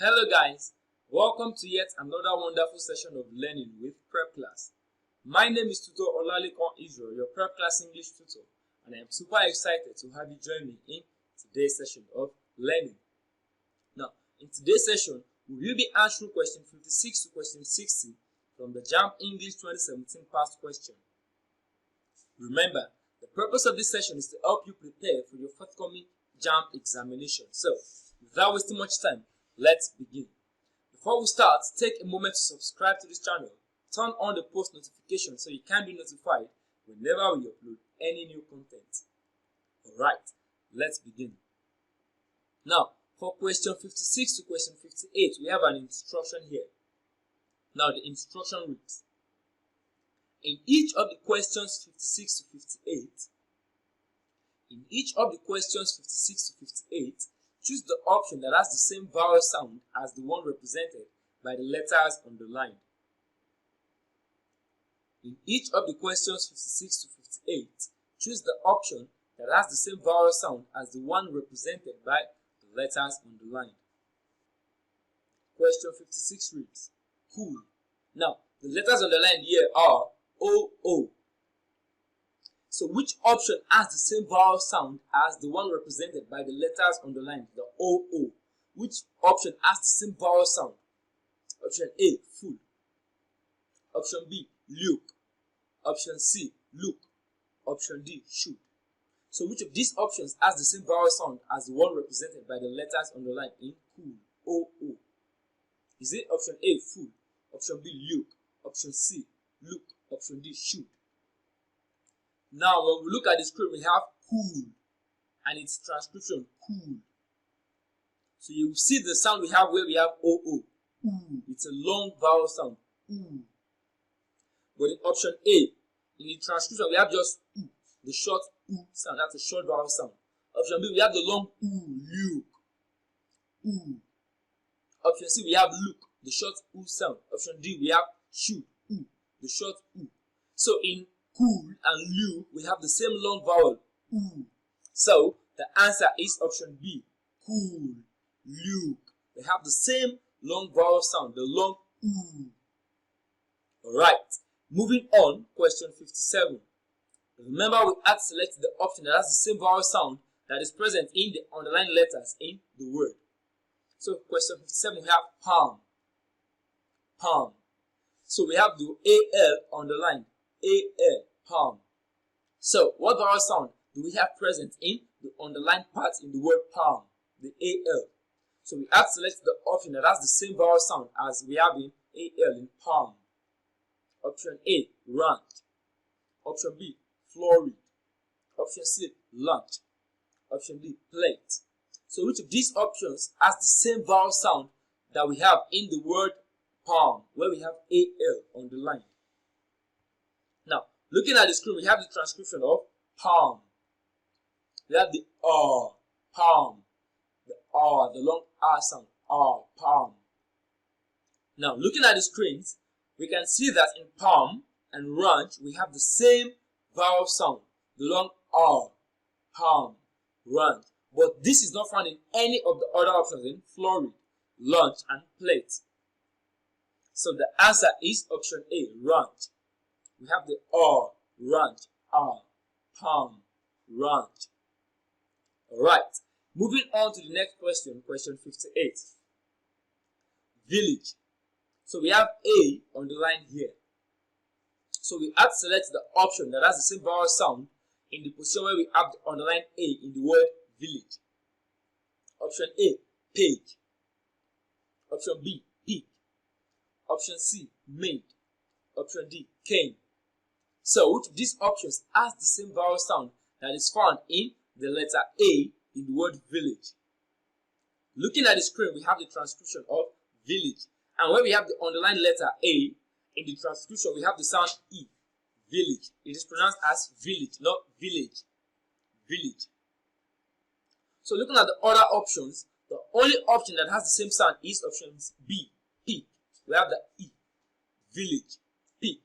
Hello guys, welcome to yet another wonderful session of learning with Prepclass. My name is Tutor Olalikon Israel, your Prepclass English tutor, and I am super excited to have you join me in today's session of learning. Now, in today's session, we will be answering question 56 to question 60 from the Jamb English 2017 past question. Remember, the purpose of this session is to help you prepare for your forthcoming Jamb examination. So, without wasting much time, let's begin. Before we start, take a moment to subscribe to this channel, turn on the post notification so you can be notified whenever we upload any new content. Alright, let's begin. Now, for question 56 to question 58, we have an instruction here. Now, the instruction reads, in each of the questions 56 to 58, choose the option that has the same vowel sound as the one represented by the letters underlined. In each of the questions 56 to 58, choose the option that has the same vowel sound as the one represented by the letters underlined. Question 56 reads, cool. Now, the letters underlined here are O-O. So which option has the same vowel sound as the one represented by the letters underlined, the O-O? Which option has the same vowel sound? Option A, full. Option B, look. Option C, look. Option D, should. So which of these options has the same vowel sound as the one represented by the letters underlined in cool, O-O? Is it option A, full? Option B, look. Option C, look. Option D, should. Now, when we look at the screen, we have cool and its transcription cool. So you see the sound we have where we have O-O. Ooh. It's a long vowel sound. Ooh. But in option A, in the transcription, we have just ooh, the short ooh sound. That's a short vowel sound. Option B, we have the long ooh, look. Ooh. Option C, we have look, the short ooh sound. Option D, we have should, ooh, the short ooh. So in cool and lu, we have the same long vowel, ooh. So the answer is option B, cool, look. They have the same long vowel sound, the long ooh. Alright, moving on, question 57. Remember, we had selected the option that has the same vowel sound that is present in the underlined letters in the word. So question 57, we have palm. Palm. So we have the AL underlined. A-L, palm. So, what vowel sound do we have present in the underlined part in the word palm? The A-L. So, we have selected the option that has the same vowel sound as we have in A-L in palm. Option A, ranch. Option B, florid. Option C, lunch. Option D, plate. So, which of these options has the same vowel sound that we have in the word palm, where we have A-L underlined? Now, looking at the screen, we have the transcription of palm. We have the R, palm. The R, the long R sound, R, palm. Now, looking at the screens, we can see that in palm and ranch, we have the same vowel sound, the long R, palm, ranch. But this is not found in any of the other options in florid, lunch, and plate. So the answer is option A, ranch. We have the R, ranch, R, palm, ranch. Alright, moving on to the next question, question 58. Village. So we have A underlined here. So we have to select the option that has the same vowel sound in the position where we have the underlined A in the word village. Option A, page. Option B, pig. Option C, maid. Option D, cane. So, which of these options has the same vowel sound that is found in the letter A in the word village? Looking at the screen, we have the transcription of village. And when we have the underlined letter A, in the transcription, we have the sound E, village. It is pronounced as village, not village. Village. So, looking at the other options, the only option that has the same sound is option B, pig. We have the E, village, pig.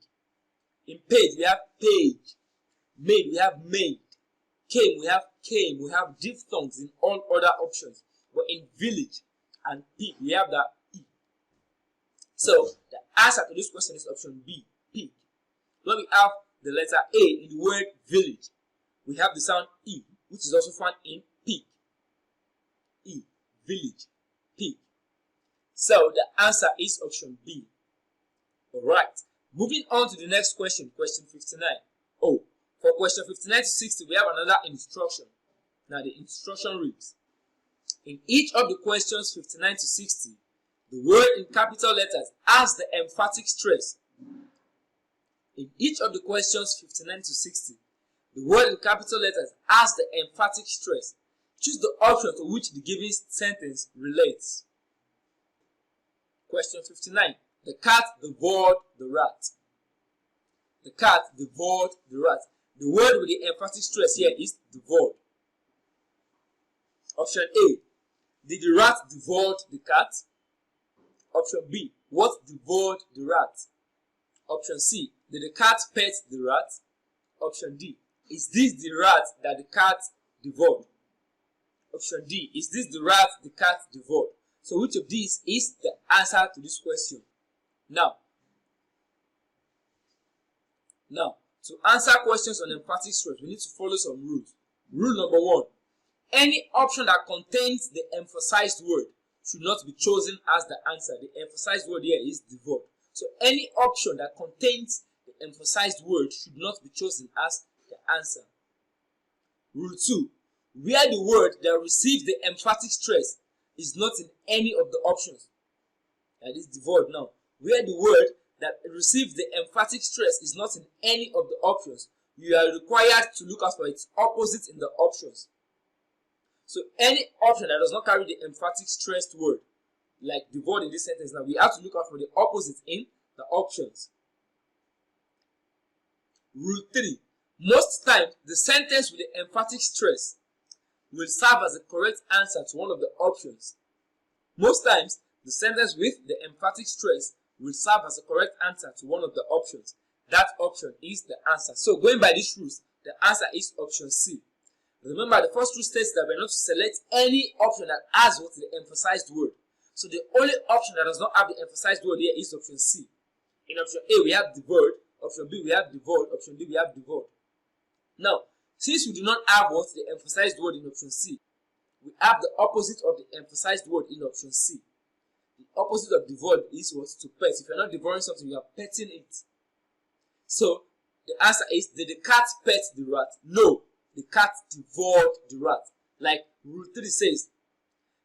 In page, we have page. Maid, we have maid. Came, we have came. We have diphthongs in all other options. But in village and pig, we have that E. So the answer to this question is option B, pig. When we have the letter A in the word village, we have the sound E, which is also found in pig. E, village, pig. So the answer is option B. Alright, moving on to the next question, question 59. Oh, for question 59 to 60, we have another instruction. Now the instruction reads, in each of the questions 59 to 60, the word in capital letters has the emphatic stress. In each of the questions 59 to 60, the word in capital letters has the emphatic stress. Choose the option to which the given sentence relates. Question 59. The cat devoured the rat. The cat devoured the rat. The word with the emphatic stress here is devoured. Option A. Did the rat devour the cat? Option B. What devoured the rat? Option C. Did the cat pet the rat? Option D. Is this the rat that the cat devoured? Option D. Is this the rat the cat devoured? So which of these is the answer to this question? Now, to answer questions on emphatic stress, we need to follow some rules. Rule number 1. Any option that contains the emphasized word should not be chosen as the answer. The emphasized word here is devoured. So any option that contains the emphasized word should not be chosen as the answer. Rule 2. Where the word that receives the emphatic stress is not in any of the options. That is devoured now. Where the word that receives the emphatic stress is not in any of the options, you are required to look out for its opposite in the options. So any option that does not carry the emphatic stressed word, like devoured in this sentence now, we have to look out for the opposite in the options. Rule 3. Most times, the sentence with the emphatic stress will serve as a correct answer to one of the options. Most times, the sentence with the emphatic stress will serve as a correct answer to one of the options. That option is the answer. So going by these rules, the answer is option C. Remember, the first rule states that we're not to select any option that has what the emphasized word. So the only option that does not have the emphasized word here is option C. In option A, we have devoured. Option B, we have devoured. Option D, we have devoured. Now, since we do not have what the emphasized word in option C, we have the opposite of the emphasized word in option C. The opposite of devoured is what? To pet. If you're not devouring something, you are petting it. So the answer is, did the cat pet the rat? No, the cat devoured the rat. Like rule 3 says,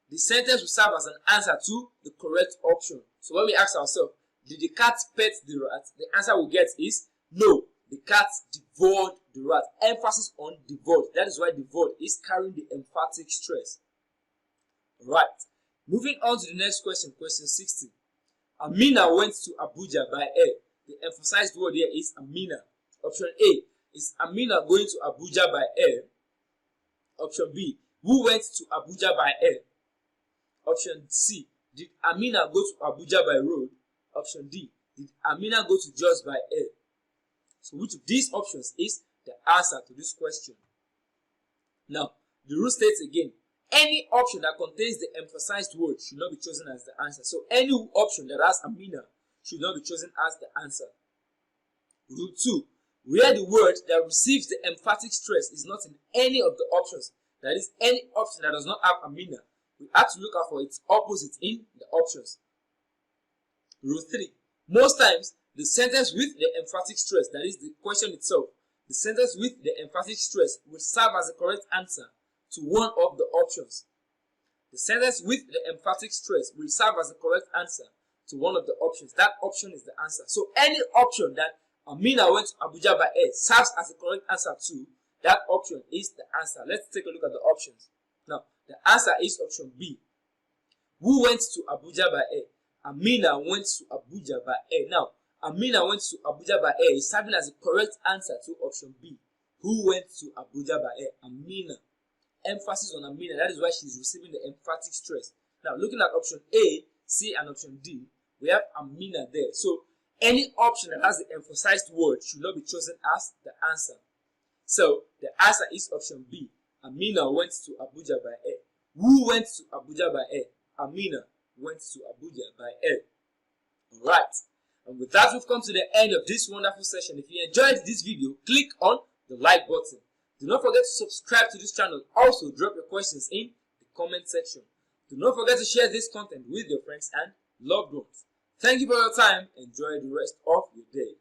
the sentence will serve as an answer to the correct option. So when we ask ourselves, did the cat pet the rat? The answer we get is no, the cat devoured the rat. Emphasis on devoured. That is why devoured is carrying the emphatic stress. Right. Moving on to the next question, question 60. Amina went to Abuja by air. The emphasized word here is Amina. Option A, is Amina going to Abuja by air? Option B, who went to Abuja by air? Option C, did Amina go to Abuja by road? Option D, did Amina go to Jos by air? So which of these options is the answer to this question? Now, the rule states again, any option that contains the emphasized word should not be chosen as the answer. So any option that has Amina should not be chosen as the answer. Rule 2. Where the word that receives the emphatic stress is not in any of the options, that is, any option that does not have Amina, we have to look out for its opposite in the options. Rule 3. Most times, the sentence with the emphatic stress, that is the question itself, the sentence with the emphatic stress will serve as a correct answer to one of the options. The sentence with the emphatic stress will serve as a correct answer to one of the options. That option is the answer. So any option that Amina went to Abuja by air serves as a correct answer to, that option is the answer. Let's take a look at the options. Now, the answer is option B. Who went to Abuja by air? Amina went to Abuja by air. Now, Amina went to Abuja by air is serving as a correct answer to option B. Who went to Abuja by air? Amina. Emphasis on Amina. That is why she's receiving the emphatic stress. Now, looking at option A, C, and option D, we have Amina there. So, any option that has the emphasized word should not be chosen as the answer. So, the answer is option B. Amina went to Abuja by air. Who went to Abuja by air? Amina went to Abuja by air. Alright, and with that we've come to the end of this wonderful session. If you enjoyed this video, click on the like button. Do not forget to subscribe to this channel. Also, drop your questions in the comment section. Do not forget to share this content with your friends and loved ones. Thank you for your time. Enjoy the rest of your day.